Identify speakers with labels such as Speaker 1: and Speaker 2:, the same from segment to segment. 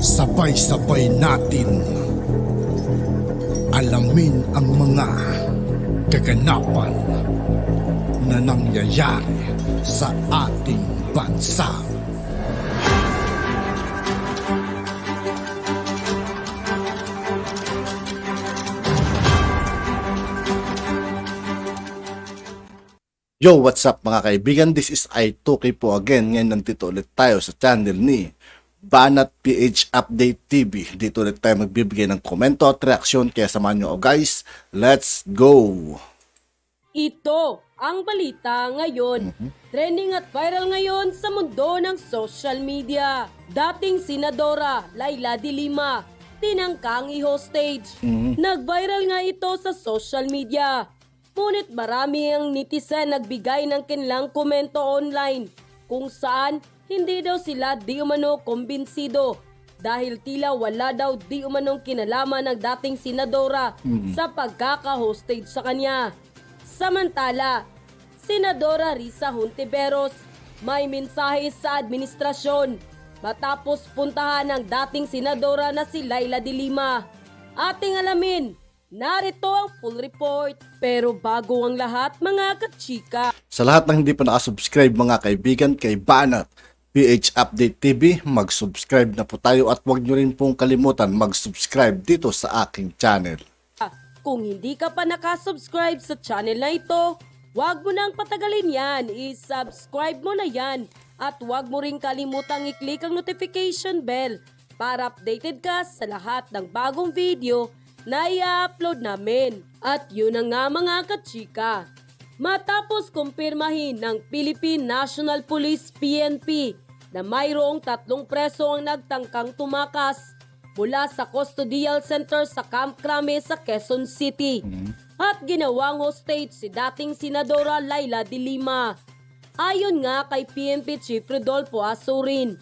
Speaker 1: Sabay-sabay natin alamin ang mga kaganapan na nangyayari sa ating bansa.
Speaker 2: Yo, what's up mga kaibigan? This is I2K po again. Ngayon nandito ulit tayo sa channel ni Banat PH Update TV. Dito ulit tayo magbibigay ng komento at reaksyon. Kaya samahan nyo guys. Let's go!
Speaker 3: Ito ang balita ngayon. Trending at viral ngayon sa mundo ng social media. Dating Senadora Laila de Lima, tinangkang i-hostage. Nag-viral nga ito sa social media. Ngunit marami ang netizen nagbigay ng kanilang komento online kung saan hindi daw sila di umano kumbinsido dahil tila wala daw di umanong kinalaman ng dating senadora sa pagkaka-hostage sa kanya. Samantala, Senadora Risa Hontiveros may mensahe sa administrasyon matapos puntahan ng dating senadora na si Laila de Lima. Ating alamin, narito ang full report. Pero bago ang lahat mga kachika,
Speaker 2: Sa lahat ng hindi pa nakasubscribe mga kaibigan kay Banat PH Update TV, mag-subscribe na po tayo at huwag nyo rin pong kalimutan mag-subscribe dito sa aking channel.
Speaker 3: kung hindi ka pa nakasubscribe sa channel na ito, huwag mo nang patagalin yan. I-subscribe mo na yan at huwag mo rin kalimutang i-click ang notification bell para updated ka sa lahat ng bagong video na i-upload namin. At yun na nga mga kachika. Matapos kumpirmahin ng Philippine National Police PNP na mayroong 3 preso ang nagtangkang tumakas mula sa custodial center sa Camp Crame sa Quezon City at ginawang hostage si dating Senadora Laila de Lima. Ayon nga kay PNP Chief Rodolfo Azurin,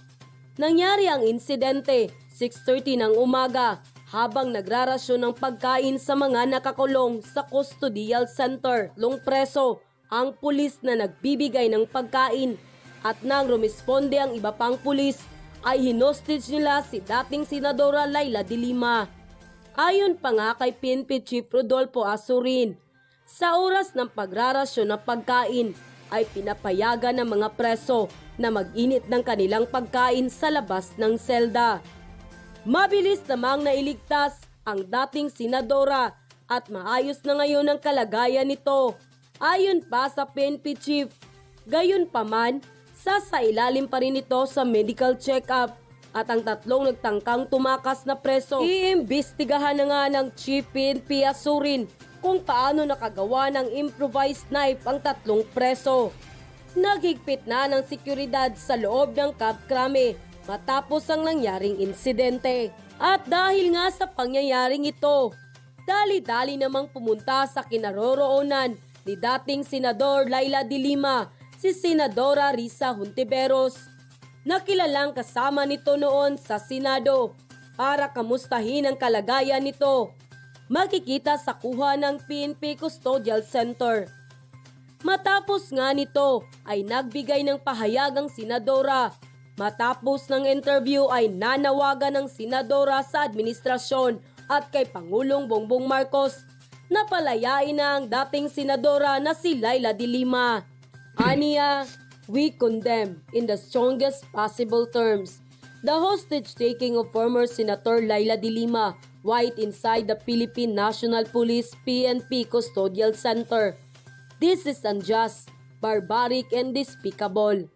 Speaker 3: nangyari ang insidente 6:30 ng umaga habang nagrarasyon ng pagkain sa mga nakakulong sa custodial center. Long preso ang pulis na nagbibigay ng pagkain at nang rumisponde ang iba pang pulis ay hinostage nila si dating Senadora Laila de Lima. Ayon pa nga kay PNP Chief Rodolfo Azurin, sa oras ng pagrarasyon ng pagkain ay pinapayagan ng mga preso na mag-init ng kanilang pagkain sa labas ng selda. Mabilis namang nailigtas ang dating senadora at maayos na ngayon ang kalagayan nito. Ayon pa sa PNP Chief, gayon pa man, sasailalim pa rin ito sa medical check-up at ang 3 nagtangkang tumakas na preso. Iimbestigahan na nga ng Chief PNP Azurin kung paano nakagawa ng improvised knife ang 3 preso. Naghigpit na ng seguridad sa loob ng Camp Crame matapos ang nangyaring insidente. At dahil nga sa pangyayaring ito, dali-dali namang pumunta sa kinaroroonan ni dating Senador Laila de Lima si Senadora Risa Hontiveros, na kilalang kasama nito noon sa Senado para kamustahin ang kalagayan nito. Makikita sa kuha ng PNP Custodial Center. Matapos nga nito ay nagbigay ng pahayag ang senadora. Matapos ng interview ay nanawagan ng senadora sa administrasyon at kay Pangulong Bongbong Marcos na palayain na ang dating senadora na si Laila de Lima. Aniya, we condemn in the strongest possible terms the hostage-taking of former Senator Laila de Lima White inside the Philippine National Police PNP Custodial Center. This is unjust, barbaric, and despicable.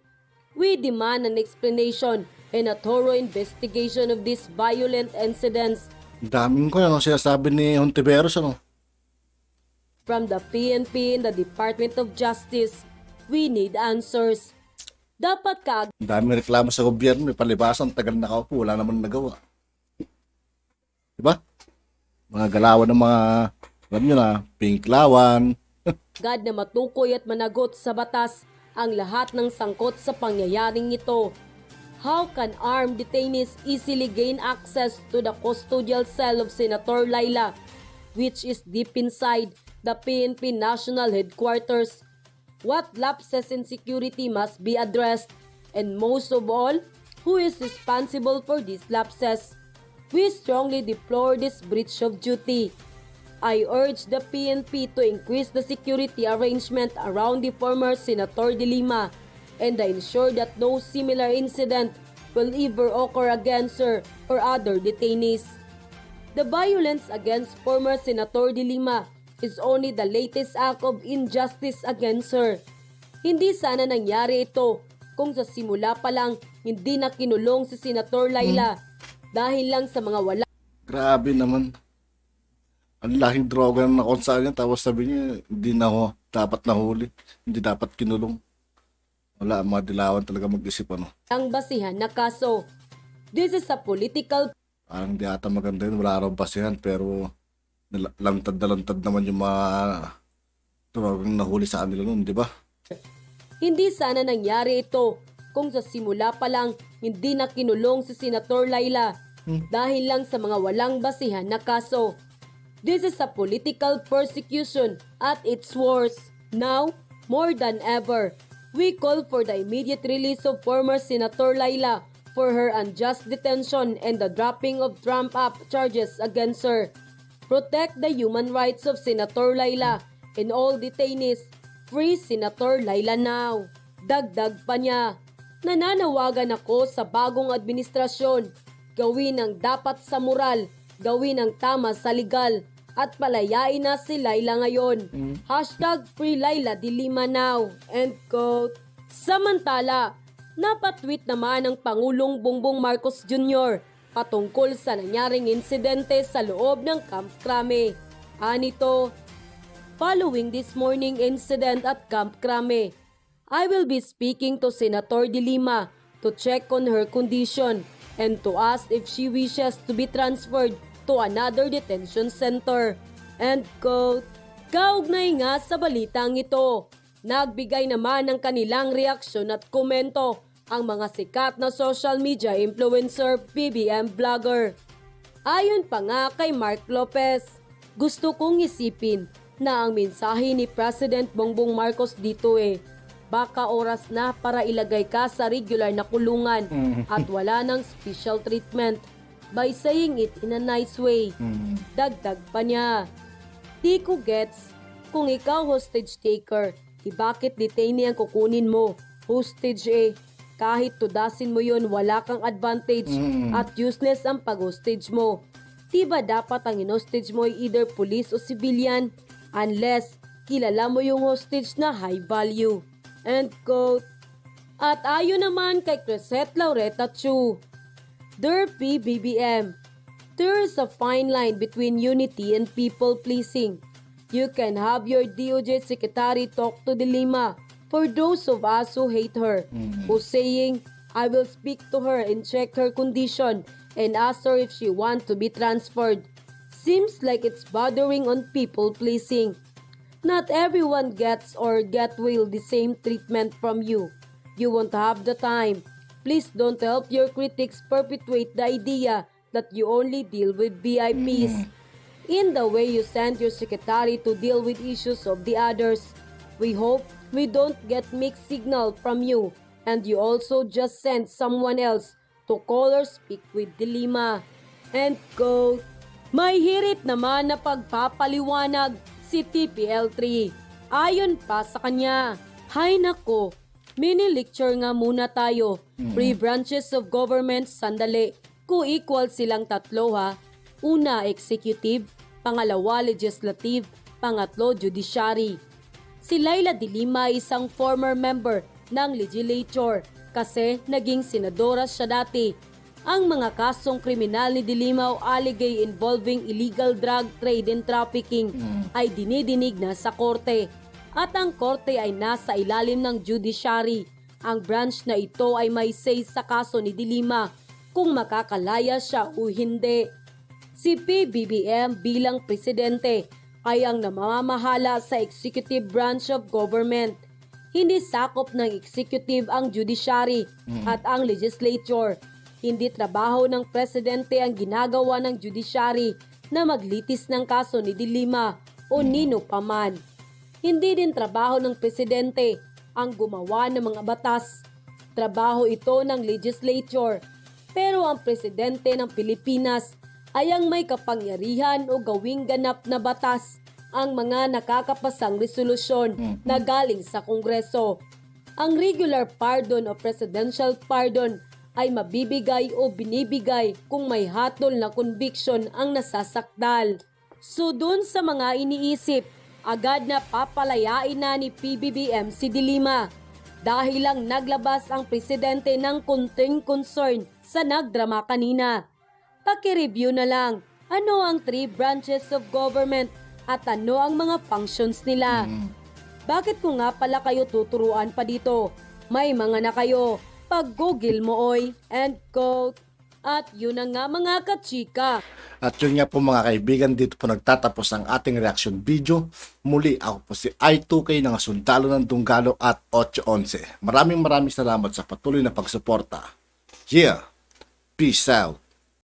Speaker 3: We demand an explanation and a thorough investigation of these violent incidents
Speaker 2: Daming ko ano sinasabi ni Hontiveros ano.
Speaker 3: from the PNP and the Department of Justice. We need answers. Dapat ka
Speaker 2: Ang daming reklamo sa gobyerno, may palibasan, tagal nakaupo, wala naman nagawa. Diba? Mga galawan ng mga, alam nyo na, pinklawan.
Speaker 3: agad na matukoy at managot sa batas ang lahat ng sangkot sa pangyayaring ito. How can armed detainees easily gain access to the custodial cell of Senator Laila, which is deep inside the PNP National Headquarters? What lapses in security must be addressed? And most of all, who is responsible for these lapses. We strongly deplore this breach of duty. I urge the PNP to increase the security arrangement around the former Senator De Lima and ensure that no similar incident will ever occur against her or other detainees. The violence against former Senator De Lima is only the latest act of injustice against her. Hindi sana nangyari ito kung sa simula pa lang hindi na kinulong si Senator Laila dahil lang sa mga wala.
Speaker 2: Grabe naman. Ang laking droga na nakonsa niya, tapos sabi niya, hindi na ako dapat nahuli. Hindi dapat kinulong. Wala, mga dilawan talaga mag-isip ano.
Speaker 3: Ang basihan na kaso. This is a political
Speaker 2: Parang di ata maganda yun, wala raw basihan, pero lantad na lantad naman yung mga drogang nahuli sa kanila nun, di ba?
Speaker 3: Hindi sana nangyari ito kung sa simula pa lang hindi na kinulong si Senator Laila dahil lang sa mga walang basihan na kaso. This is a political persecution at its worst. Now, more than ever, we call for the immediate release of former Senator Laila for her unjust detention and the dropping of trump-up charges against her. Protect the human rights of Senator Laila and all detainees. Free Senator Laila now. Dagdag pa niya, nananawagan ako sa bagong administrasyon. Gawin ang dapat sa moral, gawin ang tama sa legal, at palayain na si Laila ngayon. Hashtag Free Laila De Lima now. End quote. Samantala, napatweet naman ng Pangulong Bongbong Marcos Jr. patungkol sa nangyaring insidente sa loob ng Camp Crame. Anito, following this morning incident at Camp Crame, I will be speaking to Senator De Lima to check on her condition and to ask if she wishes to be transferred to another detention center. End quote. Kaugnay nga sa balitang ito, nagbigay naman ng kanilang reaksyon at komento ang mga sikat na social media influencer, BBM vlogger. Ayon pa nga kay Mark Lopez, gusto kong isipin na ang mensahe ni President Bongbong Marcos dito baka oras na para ilagay ka sa regular na kulungan at wala ng special treatment by saying it in a nice way. Dagdag pa niya, di ko gets kung ikaw hostage taker, bakit detainee ang kukunin mo? Hostage kahit tudasin mo yun, wala kang advantage at useless ang pag-hostage mo. Diba dapat ang in-hostage mo ay either police o civilian unless kilala mo yung hostage na high value. End quote. At ayon naman kay Crescent Laureta Chu, Dear PBBM, there is a fine line between unity and people-pleasing. You can have your DOJ Secretary talk to De Lima for those of us who hate her, who saying, I will speak to her and check her condition and ask her if she wants to be transferred. Seems like it's bordering on people-pleasing. Not everyone gets or will the same treatment from you. You won't have the time. Please don't help your critics perpetuate the idea that you only deal with VIPs. In the way you send your secretary to deal with issues of the others, we hope we don't get mixed signal from you and you also just send someone else to call or speak with De Lima. End quote. May hirit naman na pagpapaliwanag si TPL3. Ayon pa sa kanya, hay nako, mini-lecture nga muna tayo. Three branches of government, sandali. Co-equal silang tatlo ha. Una, executive. Pangalawa, legislative. Pangatlo, judiciary. Si Laila De Lima ay isang former member ng legislature kasi naging senadora siya dati. Ang mga kasong kriminal ni De Lima o alleged involving illegal drug trade and trafficking ay dinidinig na sa korte. At ang korte ay nasa ilalim ng judiciary. Ang branch na ito ay may say sa kaso ni De Lima kung makakalaya siya o hindi. Si PBBM bilang presidente ay ang namamahala sa executive branch of government. Hindi sakop ng executive ang judiciary at ang legislature. Hindi trabaho ng presidente ang ginagawa ng judiciary na maglitis ng kaso ni De Lima o nino paman. Hindi din trabaho ng presidente ang gumawa ng mga batas. Trabaho ito ng legislature. Pero ang presidente ng Pilipinas ay ang may kapangyarihan o gawing ganap na batas ang mga nakakapasang resolusyon na galing sa Kongreso. Ang regular pardon o presidential pardon ay mabibigay o binibigay kung may hatol na conviction ang nasasakdal. So dun sa mga iniisip, agad na papalayain na ni PBBM si De Lima dahil lang naglabas ang presidente ng konting concern sa nagdrama kanina. Paki-review na lang ano ang 3 branches of government at ano ang mga functions nila. Bakit ko nga pala kayo tuturuan pa dito? May mga na kayo. Pag-google mo oy, end quote. At yun na nga mga kachika.
Speaker 2: At yun nga po mga kaibigan, dito po nagtatapos ang ating reaction video. Muli ako po si I2K ng Sundalo ng Dunggalo at 811. Maraming salamat sa patuloy na pagsuporta. Yeah, peace out.